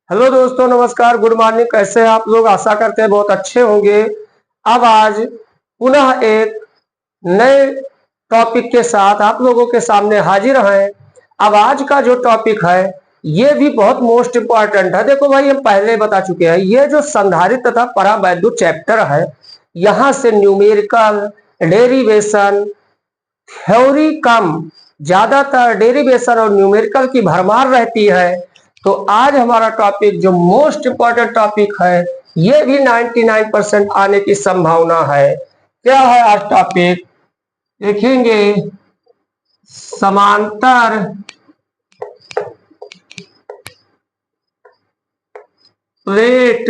Hello दोस्तों, नमस्कार, good morning. कैसे हैं आप लोग? आशा करते हैं बहुत अच्छे होंगे। अब आज पुनः एक नए टॉपिक के साथ आप लोगों के सामने हाजिर हैं। अब आज का जो टॉपिक है ये भी बहुत मोस्ट इम्पॉर्टेंट है। देखो भाई, हम पहले बता चुके हैं, ये जो संधारित्र तथा परावैद्युत चैप्टर है, यहाँ से न्यूमेरिकल, डेरिवेशन, थ्योरी कम, ज्यादातर डेरिवेशन और न्यूमेरिकल की भरमार रहती है। तो आज हमारा टॉपिक जो मोस्ट इंपॉर्टेंट टॉपिक है, ये भी 99% आने की संभावना है। क्या है आज टॉपिक? देखेंगे समांतर प्लेट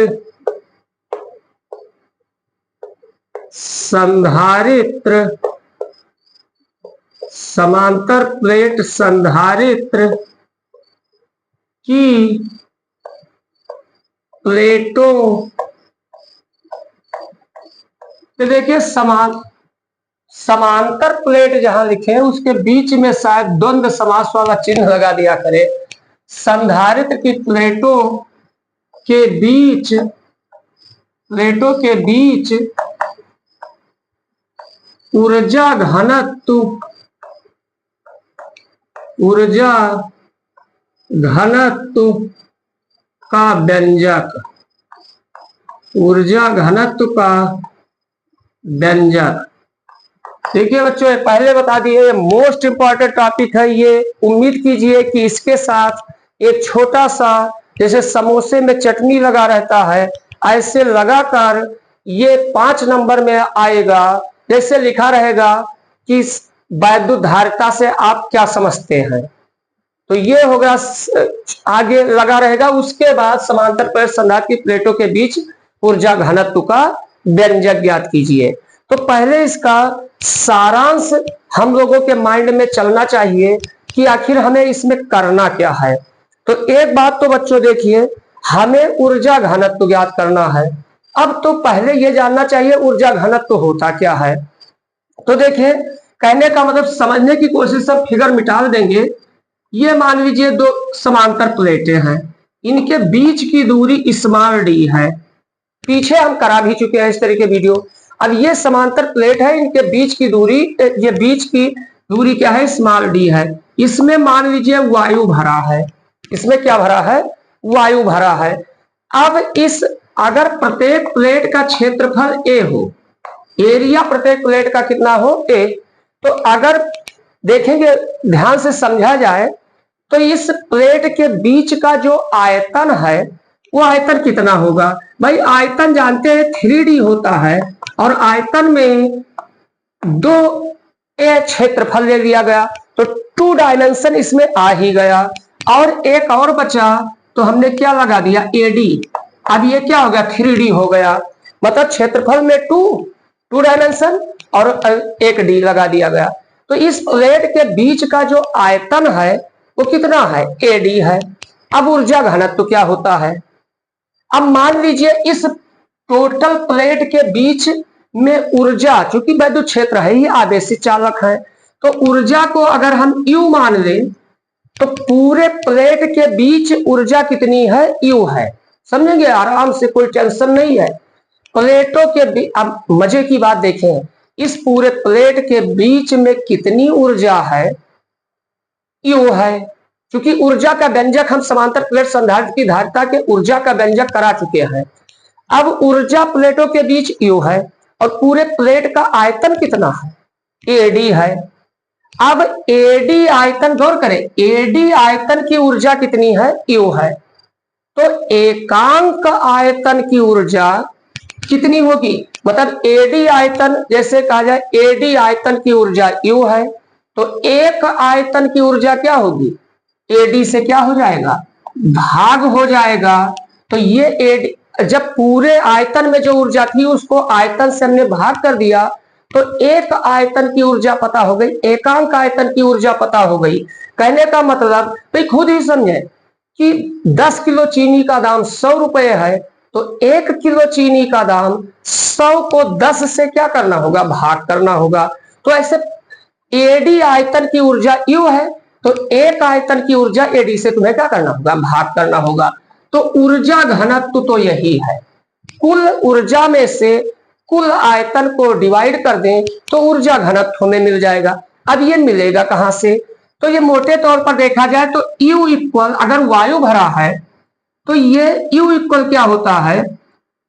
संधारित्र, समांतर प्लेट संधारित्र की प्लेटों। तो देखिए, समांतर प्लेट जहां लिखे हैं उसके बीच में शायद द्वंद्व समास वाला चिन्ह लगा दिया करे। संधारित्र की प्लेटों के बीच ऊर्जा घनत्व का व्यंजक, ऊर्जा घनत्व का व्यंजक। देखिए बच्चों, पहले बता दिए मोस्ट इंपॉर्टेंट टॉपिक है ये। उम्मीद कीजिए कि इसके साथ एक छोटा सा, जैसे समोसे में चटनी लगा रहता है, ऐसे लगाकर ये 5 नंबर में आएगा। जैसे लिखा रहेगा कि वैद्युत धारिता से आप क्या समझते हैं, तो ये होगा, आगे लगा रहेगा। उसके बाद समांतर प्लेट संधारित्र की प्लेटों के बीच ऊर्जा घनत्व का व्यंजक ज्ञात कीजिए। तो पहले इसका सारांश हम लोगों के माइंड में चलना चाहिए कि आखिर हमें इसमें करना क्या है। तो एक बात तो बच्चों देखिए, हमें ऊर्जा घनत्व ज्ञात करना है। अब तो पहले ये जानना चाहिए ऊर्जा घनत्व होता क्या है। तो देखिए, कहने का मतलब, समझने की कोशिश, सब फिगर मिटा देंगे। ये मान लीजिए 2 समांतर प्लेटें हैं, इनके बीच की दूरी स्मॉल डी है। पीछे हम करा भी चुके हैं इस तरह के वीडियो। अब ये समांतर प्लेट है, इनके बीच की दूरी, ये बीच की दूरी क्या है? स्मॉल डी है। इसमें मान लीजिए वायु भरा है। इसमें क्या भरा है? वायु भरा है। अब इस, अगर प्रत्येक प्लेट का क्षेत्रफल ए हो, एरिया प्रत्येक प्लेट का कितना हो? ए। तो अगर देखेंगे, ध्यान से समझा जाए, तो इस प्लेट के बीच का जो आयतन है वो आयतन कितना होगा? भाई आयतन जानते हैं 3D होता है, और आयतन में 2 ए क्षेत्रफल ले लिया गया, तो 2 डायमेंशन इसमें आ ही गया। और एक और बचा, तो हमने क्या लगा दिया? एडी। अब ये क्या हो गया? 3D हो गया। मतलब क्षेत्रफल में 2 डायमेंशन और एक डी लगा दिया गया। तो इस प्लेट के बीच का जो आयतन है वो कितना है? एडी है। अब ऊर्जा घनत्व क्या होता है? अब मान लीजिए इस टोटल प्लेट के बीच में ऊर्जा, चूंकि वैद्युत क्षेत्र है, ये आवेशित चालक है, तो ऊर्जा को अगर हम यू मान लें, तो पूरे प्लेट के बीच ऊर्जा कितनी है? यू है। समझेंगे आराम से, कोई टेंशन नहीं है। प्लेटों के अब मजे की बात देखें, इस पूरे प्लेट के बीच में कितनी ऊर्जा है? यू है। क्योंकि ऊर्जा का व्यंजक हम समांतर प्लेट संधारित्र की धारिता के ऊर्जा का व्यंजक करा चुके हैं। अब ऊर्जा प्लेटों के बीच यू है, और पूरे प्लेट का आयतन कितना है? एडी है। अब एडी आयतन, गौर करें, एडी आयतन की ऊर्जा कितनी है? यू है। तो एकांक आयतन की ऊर्जा कितनी होगी? मतलब एडी आयतन, जैसे कहा जाए एडी आयतन की ऊर्जा यू है, तो एक आयतन की ऊर्जा क्या होगी? एडी से क्या हो जाएगा? भाग हो जाएगा। तो ये एडी, जब पूरे आयतन में जो ऊर्जा थी उसको आयतन से हमने भाग कर दिया, तो एक आयतन की ऊर्जा पता हो गई, एकांक आयतन की ऊर्जा पता हो गई। कहने का मतलब, भाई खुद ही समझे कि 10 किलो चीनी का दाम 100 रुपए है, तो 1 किलो चीनी का दाम 100 को 10 से क्या करना होगा? भाग करना होगा। तो ऐसे एडी आयतन की ऊर्जा यू है, तो एक आयतन की ऊर्जा एडी से तुम्हें क्या करना होगा? भाग करना होगा। तो ऊर्जा घनत्व तो यही है, कुल ऊर्जा में से कुल आयतन को डिवाइड कर दें तो ऊर्जा घनत्व में मिल जाएगा। अब ये मिलेगा कहां से, तो ये मोटे तौर पर देखा जाए तो U इक्वल, अगर वायु भरा है तो ये U इक्वल क्या होता है,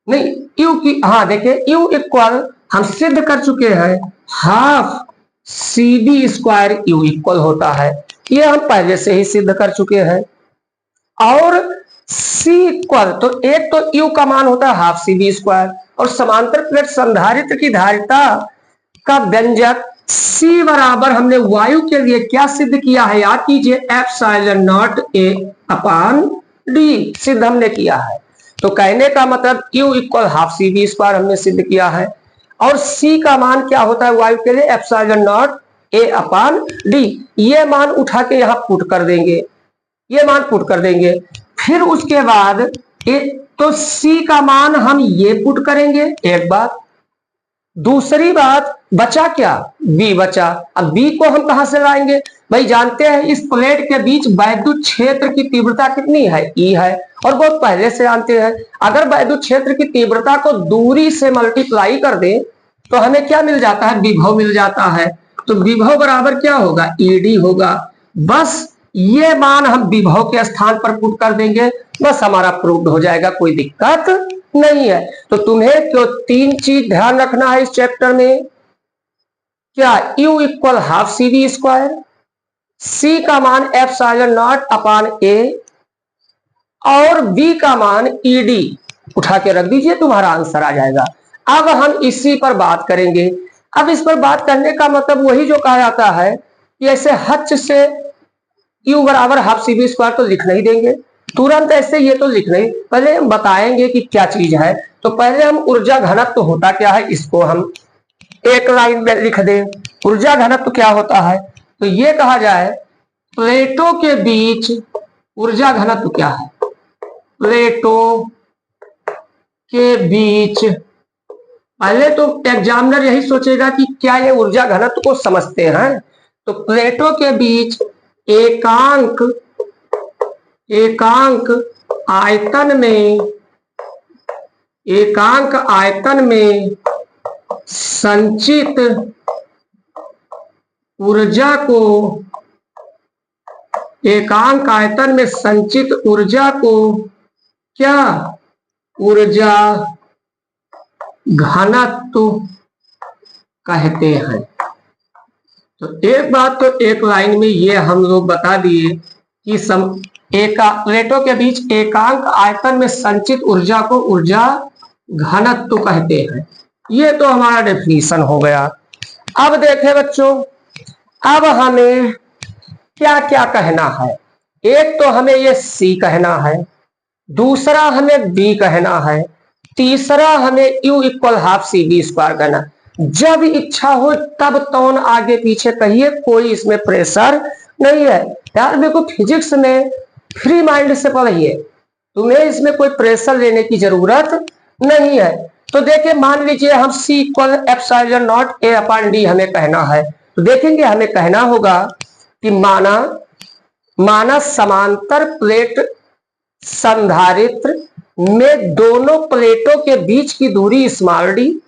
नहीं U की, हाँ देखिए U इक्वल हम सिद्ध कर चुके हैं हाफ CB² U इक्वल होता है, ये हम पहले से ही सिद्ध कर चुके हैं। और C इक्वल, तो एक तो U का मान होता है हाफ CB², और समांतर प्लेट संधारित्र की धारिता का व्यंजक C बराबर हमने वायु के लिए क्या सिद्ध किया है, याद कीजिए ε0 A/d सिद्ध हमने किया है। तो कहने का मतलब U इक्वल हाफ CB² हमने सिद्ध किया है, और C का मान क्या होता है वायु के लिए ε0 A/d, ये मान उठा के यहां पुट कर देंगे, ये मान पुट कर देंगे। फिर उसके बाद तो C का मान हम ये पुट करेंगे, एक बात। दूसरी बात बचा क्या, B बचा। अब B को हम कहां से लाएंगे, भाई जानते हैं इस प्लेट के बीच वैद्युत क्षेत्र की तीव्रता कितनी है, E है, और बहुत पहले से जानते हैं अगर वैद्युत क्षेत्र की तीव्रता को दूरी से मल्टीप्लाई कर दें तो हमें क्या मिल जाता है, विभव मिल जाता है। तो विभव बराबर क्या होगा, ED होगा। बस ये मान हम विभव के स्थान पर पुट कर देंगे, बस हमारा प्रूव्ड हो जाएगा, कोई दिक्कत नहीं है। तो तुम्हें तो 3 चीज ध्यान रखना है इस चैप्टर में, क्या U equal half CB², C का मान ε0/A, और B का मान ED उठा के रख दीजिए, तुम्हारा आंसर आ जाएगा। अब हम इसी पर बात करेंगे। अब इस पर बात करने का मतलब वही जो कहा जाता है कि ऐसे हच से U बराबर हाफ CB² तो लिख नहीं देंगे तुरंत ऐसे, ये तो लिख नहीं, पहले हम बताएंगे कि क्या चीज है। तो पहले हम ऊर्जा घनत्व तो होता क्या है, इसको हम एक लाइन में लिख दें। ऊर्जा घनत्व तो क्या होता है, तो ये कहा जाए प्लेटों के बीच ऊर्जा घनत्व क्या है, प्लेटों के बीच, पहले तो एग्जामिनर यही सोचेगा कि क्या ये ऊर्जा घनत्व को समझते हैं। तो प्लेटों के बीच एकांक आयतन में संचित ऊर्जा को, एकांक आयतन में संचित ऊर्जा को क्या, ऊर्जा घनत्व कहते हैं। तो एक बात तो एक लाइन में ये हम लोग बता दिए कि प्लेटों के बीच एकांक आयतन में संचित ऊर्जा को ऊर्जा घनत्व कहते हैं, ये तो हमारा डेफिनेशन हो गया। अब देखें बच्चों, अब हमें क्या क्या कहना है। एक तो हमें ये C कहना है, दूसरा हमें B कहना है, तीसरा हमें U इक्वल हाफ CB² कहना। जब इच्छा हो तब तौन आगे पीछे कहिए, कोई इसमें प्रेशर नहीं है। यार देखो फिजिक्स में फ्री माइंड से पढ़िए, तुम्हें इसमें कोई प्रेशर लेने की जरूरत नहीं है। तो देखिए मान लीजिए हम C इक्वल ε0 A/d हमें कहना है, तो देखेंगे हमें कहना होगा कि माना समांतर प्लेट संधारित्र में दोनों प्लेटों के बीच की दूरी d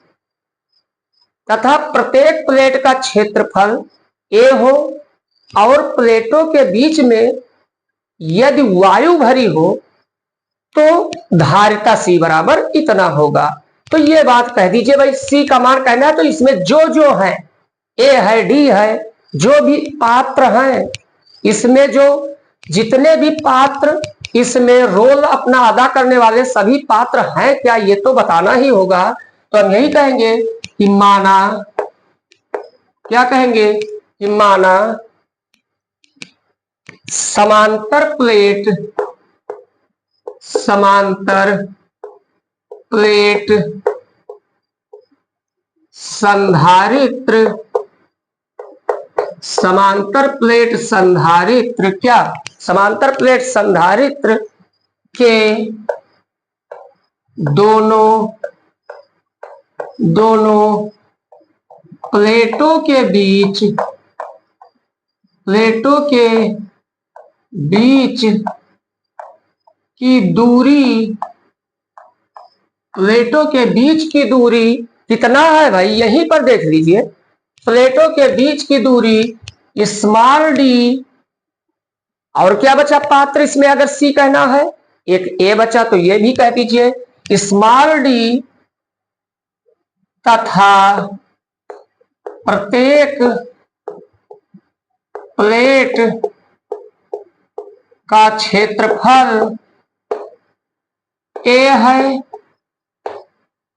तथा प्रत्येक प्लेट का क्षेत्रफल A हो, और प्लेटों के बीच में यदि वायु भरी हो तो धारिता C बराबर इतना होगा। तो ये बात कह दीजिए भाई, C का मान कहना है, तो इसमें जो है A है D है, जो भी पात्र हैं, इसमें जो जितने भी पात्र इसमें रोल अपना अदा करने वाले सभी पात्र हैं क्या, ये तो बताना ही होगा। तो हम यही कहेंगे कि माना, क्या कहेंगे कि माना समांतर प्लेट संधारित्र के दोनों प्लेटों के बीच की दूरी, प्लेटों के बीच की दूरी कितना है भाई, यहीं पर देख लीजिए। प्लेटों के बीच की दूरी स्मॉल डी, और क्या बचा पात्र इसमें, अगर सी कहना है, एक ए बचा तो ये भी कह दीजिए स्मॉल डी तथा प्रत्येक प्लेट का क्षेत्रफल ए है।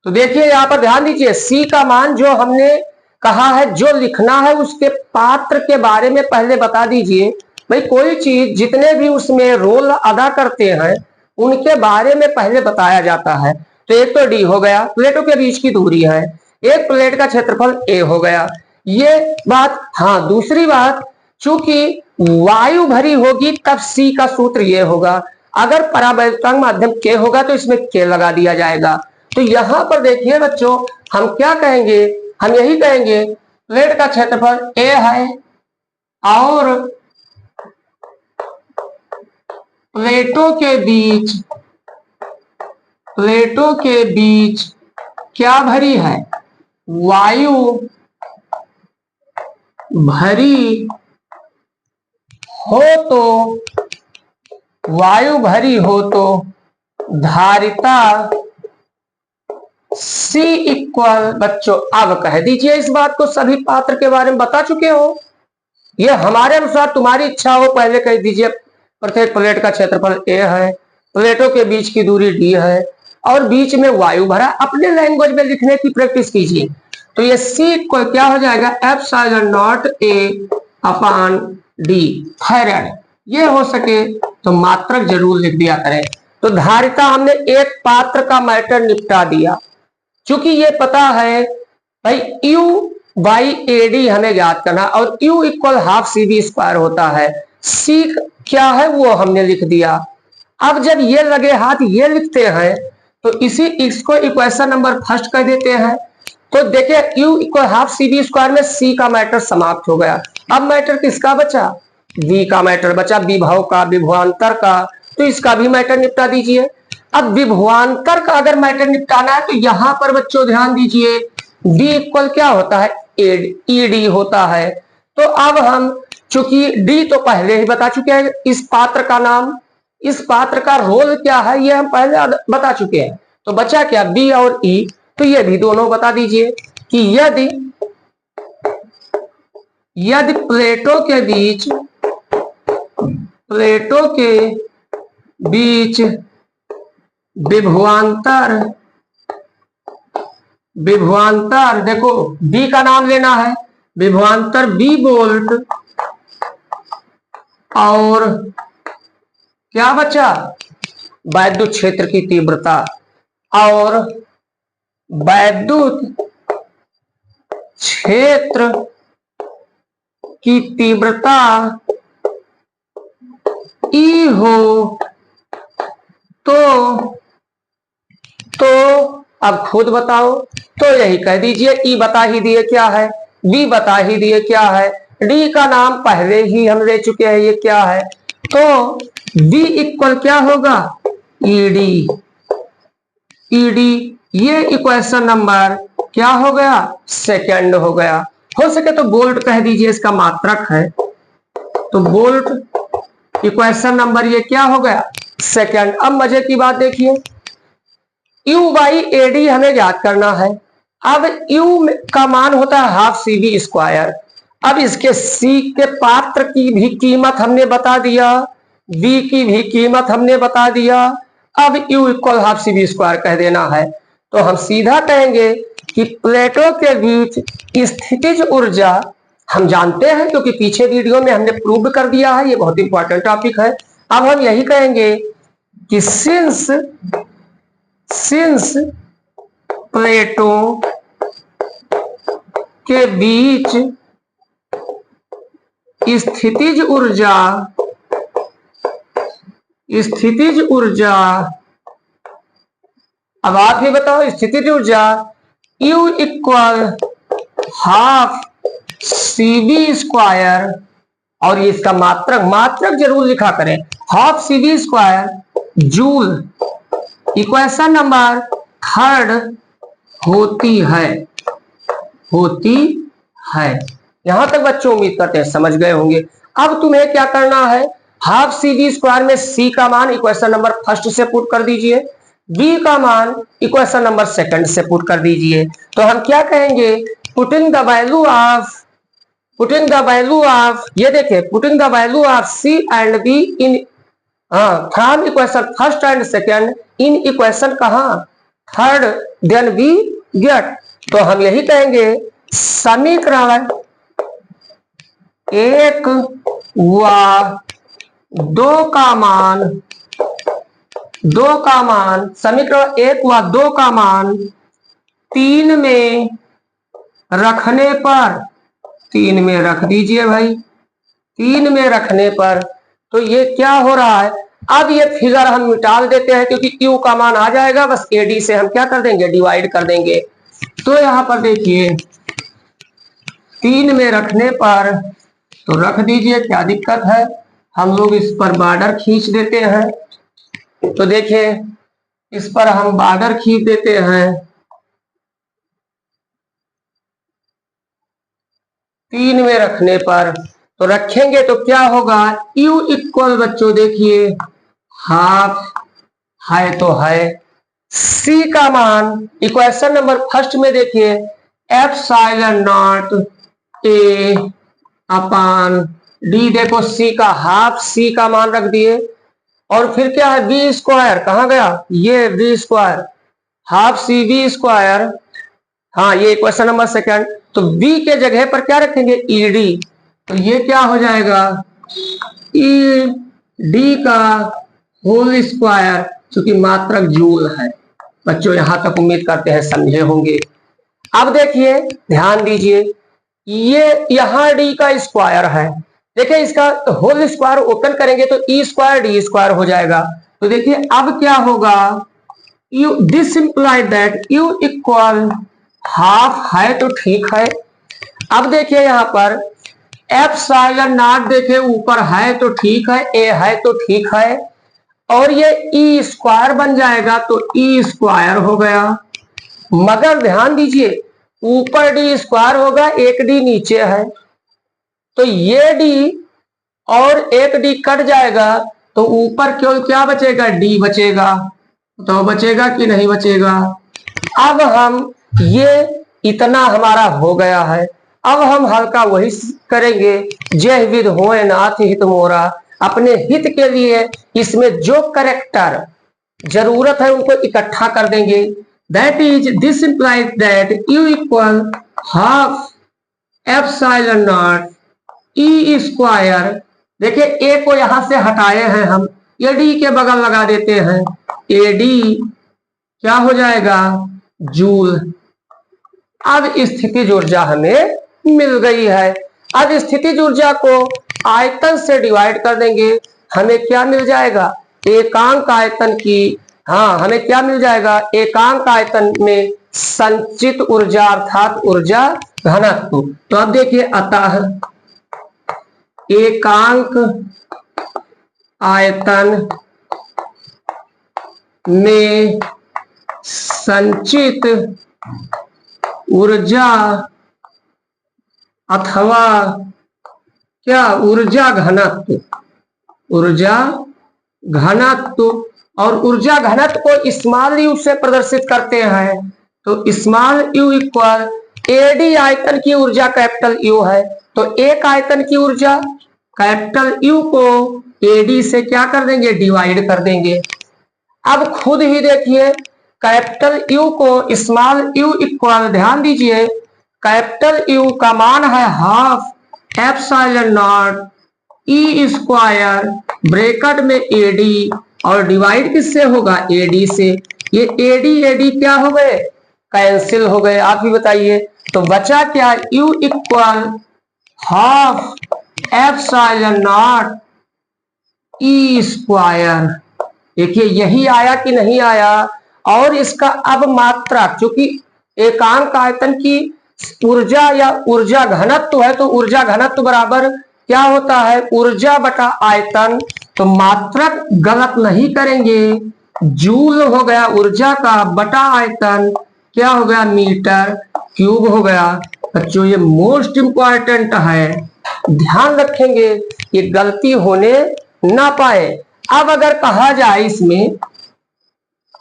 तो देखिए यहां पर ध्यान दीजिए, सी का मान जो हमने कहा है, जो लिखना है उसके पात्र के बारे में पहले बता दीजिए। भाई कोई चीज जितने भी उसमें रोल अदा करते हैं उनके बारे में पहले बताया जाता है। तो एक तो डी हो गया, प्लेटों के बीच की दूरी है, एक प्लेट का क्षेत्रफल ए हो गया, ये बात। हाँ, दूसरी बात, चूंकि वायु भरी होगी तब सी का सूत्र ये होगा, अगर परावैद्युतांक माध्यम के होगा तो इसमें के लगा दिया जाएगा। तो यहां पर देखिए बच्चों, हम क्या कहेंगे, हम यही कहेंगे प्लेट का क्षेत्रफल ए है और प्लेटों के बीच क्या भरी है, वायु भरी हो तो धारिता C इक्वल, बच्चों अब कह दीजिए इस बात को, सभी पात्र के बारे में बता चुके हो, ये हमारे अनुसार, तुम्हारी इच्छा हो पहले कह दीजिए प्रत्येक प्लेट का क्षेत्रफल ए है, प्लेटों के बीच की दूरी डी है और बीच में वायु भरा। अपने लैंग्वेज में लिखने की प्रैक्टिस कीजिए। तो ये C इक्वल क्या हो जाएगा, epsilon not a upon D thyroid. ये हो सके तो मात्रक जरूर लिख दिया करें। तो धारिता हमने एक पात्र का मैटर निपटा दिया। चूंकि ये पता है भाई U बाई ए डी हमें ज्ञात करना, और U equal half C B square होता है, C क्या है वो हमने लिख दिया। अब जब ये लगे हाथ ये लिखते हैं तो इसी x को इक्वेशन नंबर फर्स्ट कर देते हैं। तो देखिए U equal half C B square में C का मैटर समाप्त हो गया। अब मैटर किसका बचा, V का मैटर बचा, विभव का, विभवांतर का। तो इसका भी मैटर निपटा दीजिए। अब विभवांतर का अगर मैटर निपटाना है तो यहां पर बच्चों ध्यान दीजिए, D इक्वल क्या होता है, ई डी होता है। तो अब हम चूंकि D तो पहले ही बता चुके हैं, इस पात्र का नाम, इस पात्र का रोल क्या है ये हम पहले बता चुके हैं। तो बचा क्या, B और E। तो ये भी दोनों बता दीजिए कि यदि प्लेटों के बीच विभवांतर, देखो B का नाम लेना है, विभवांतर B वोल्ट और क्या बचा, वैद्युत क्षेत्र की तीव्रता, और वैद्युत क्षेत्र की तीव्रता E हो तो अब खुद बताओ। तो यही कह दीजिए, E बता ही दिए क्या है, B बता ही दिए क्या है, D का नाम पहले ही हम ले चुके हैं, ये क्या है। तो B इक्वल क्या होगा, ईडी। ये इक्वेशन नंबर क्या हो गया, सेकंड हो गया। हो सके तो वोल्ट कह दीजिए, इसका मात्रक है। तो वोल्ट इक्वेशन नंबर ये क्या हो गया, सेकंड। अब मजे की बात देखिए, U बाई ए डी हमें ज्ञात करना है। अब U का मान होता है हाफ सी बी स्क्वायर। अब इसके C के पात्र की भी कीमत हमने बता दिया, B की भी कीमत हमने बता दिया। अब U equal half C B square कह देना है। तो हम सीधा कहेंगे कि प्लेटों के बीच स्थितिज ऊर्जा हम जानते हैं, क्योंकि पीछे वीडियो में हमने प्रूव कर दिया है, ये बहुत इंपॉर्टेंट टॉपिक है। अब हम यही कहेंगे कि सिंस प्लेटों के बीच स्थितिज ऊर्जा, अब आप ही बताओ, स्थितिज ऊर्जा U equal half C B square, और इसका मात्रक जरूर लिखा करें, half C B square joule. Equation number third होती है, होती है। यहां तक बच्चों उम्मीद करते हैं समझ गए होंगे। अब तुम्हें क्या करना है, हाफ सी वी स्क्वायर में सी का मान इक्वेशन नंबर फर्स्ट से पुट कर दीजिए, बी का मान इक्वेशन नंबर सेकंड से पुट कर दीजिए। तो हम क्या कहेंगे, putting the value of, putting the value of, ये देखिए putting the value of C and B in from equation first and second in equation कहां थर्ड, देन वी गेट। तो हम यही कहेंगे समीकरण एक व दो का मान, दो का मान, समीकरण एक व दो का मान तीन में रखने पर, तीन में रख दीजिए भाई, तीन में रखने पर तो ये क्या हो रहा है, अब ये फिगर हम मिटाल देते हैं क्योंकि u का मान आ जाएगा, बस ad से हम क्या कर देंगे, डिवाइड कर देंगे। तो यहां पर देखिए तीन में रखने पर तो रख दीजिए, क्या दिक्कत है, हम लोग इस पर बॉर्डर खींच देते हैं। तो देखिए इस पर हम बॉर्डर खींच देते हैं, तीन में रखने पर तो रखेंगे तो क्या होगा, u इक्वल बच्चों देखिए हाफ है तो है, c का मान इक्वेशन नंबर फर्स्ट में देखिए epsilon not a upon d, देखो c का हाफ, c का मान रख दिए, और फिर क्या है v स्क्वायर, कहां गया ये v square, half C V square, हाँ ये इक्वेशन नंबर सेकंड। तो v के जगह पर क्या रखेंगे ed, तो ये क्या हो जाएगा ed का होल स्क्वायर, क्योंकि मात्रक जूल है। बच्चों यहां तक उम्मीद करते हैं समझे होंगे। अब देखिए ध्यान दीजिए, ये यहां डी का स्क्वायर है, देखिए इसका होल स्क्वायर ओपन करेंगे तो ई स्क्वायर डी स्क्वायर हो जाएगा। तो देखिए अब क्या होगा, you this implied that you equal half है तो ठीक है। अब देखिए यहां पर एप्सिलॉन नॉट देखिए ऊपर है तो ठीक है, ए है तो ठीक है, और ये ई स्क्वायर बन जाएगा तो ई स्क्वायर हो गया। मगर ध्यान दीजिए ऊपर डी स्क्वायर होगा, एक डी नीचे है, तो ये डी और एक डी कट जाएगा तो ऊपर क्यों क्या बचेगा, डी बचेगा। तो बचेगा कि नहीं बचेगा। अब हम ये इतना हमारा हो गया है, अब हम हल्का वही करेंगे, जय विद होए नाथ हित मोरा, अपने हित के लिए इसमें जो करेक्टर जरूरत है उनको इकट्ठा कर देंगे। That is this implies that you equal half epsilon not E square, देखिए ए को यहां से हटाए हैं हम, ए डी के बगल लगा देते हैं, ए डी क्या हो जाएगा जूल। अब स्थितिज ऊर्जा हमें मिल गई है। अब स्थितिज ऊर्जा को आयतन से डिवाइड कर देंगे, हमें क्या मिल जाएगा, एकांक आयतन की, हाँ हमें क्या मिल जाएगा, एकांक आयतन में संचित ऊर्जा अर्थात ऊर्जा घनत्व। तो अब देखिए अतः एकांक आयतन में संचित ऊर्जा अथवा क्या ऊर्जा घनत्व, ऊर्जा घनत्व, और ऊर्जा घनत्व को स्मॉल यू से प्रदर्शित करते हैं। तो स्मॉल यू इक्वल एडी आयतन की ऊर्जा कैपिटल यू है, तो एक आयतन की ऊर्जा कैपिटल यू को एडी से क्या कर देंगे, डिवाइड कर देंगे। अब खुद ही देखिए कैपिटल यू को स्मॉल यू इक्वल, ध्यान दीजिए कैपिटल यू का मान है half epsilon not E square bracket में एडी, और डिवाइड किससे होगा, एडी से। ये एडी एडी क्या हो गए, कैंसिल हो गए। आप ही बताइए तो बचा क्या, you equal half epsilon not E square. देखिए यही आया कि नहीं आया। और इसका अब मात्रा, क्योंकि एकांक आयतन की ऊर्जा या ऊर्जा घनत्व है, तो ऊर्जा घनत्व बराबर क्या होता है, ऊर्जा बटा आयतन। तो मात्रक गलत नहीं करेंगे। जूल हो गया ऊर्जा का बटा आयतन, क्या हो गया मीटर क्यूब हो गया। बच्चों ये मोस्ट इंपॉर्टेंट है, ध्यान रखेंगे ये गलती होने ना पाए। अब अगर कहा जाए इसमें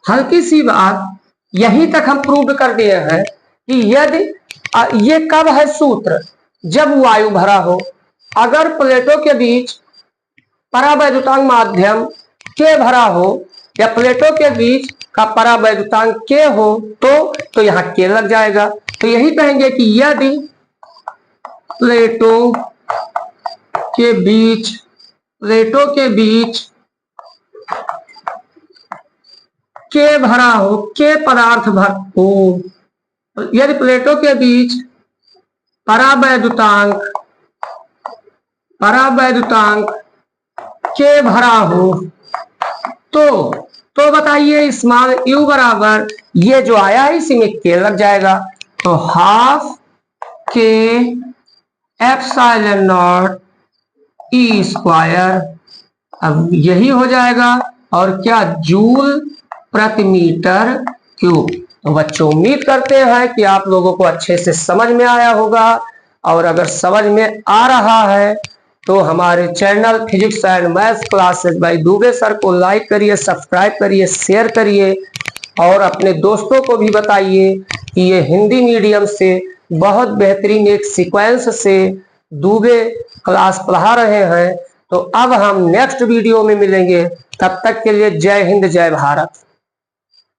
हल्की सी बात, यहीं तक हम प्रूव कर दिए हैं कि यदि ये कब है सूत्र, जब वायु भरा हो। अगर प्लेटों के बीच परावैद्युतांक माध्यम के भरा हो या प्लेटों के बीच का परावैद्युतांक के हो तो यहाँ के लग जाएगा। तो यही कहेंगे कि यदि प्लेटों के बीच के भरा हो, के पदार्थ भर हो, यदि प्लेटों के बीच परावैद्युतांक के भरा हो तो बताइए स्मॉल यू बराबर ये जो आया है इसी में के लग जाएगा। तो हाफ के एप्सिलॉन नॉट ई स्क्वायर, अब यही हो जाएगा और क्या जूल प्रति मीटर क्यूब। तो बच्चों उम्मीद करते हैं कि आप लोगों को अच्छे से समझ में आया होगा, और अगर समझ में आ रहा है तो हमारे channel physics and maths classes bye Dubey sir को लाइक करिए, सब्सक्राइब करिए, शेयर करिए और अपने दोस्तों को भी बताइए कि ये हिंदी मीडियम से बहुत बेहतरीन एक सीक्वेंस से दुबे क्लास पढ़ा रहे हैं। तो अब हम नेक्स्ट वीडियो में मिलेंगे, तब तक के लिए जय हिंद जय भारत।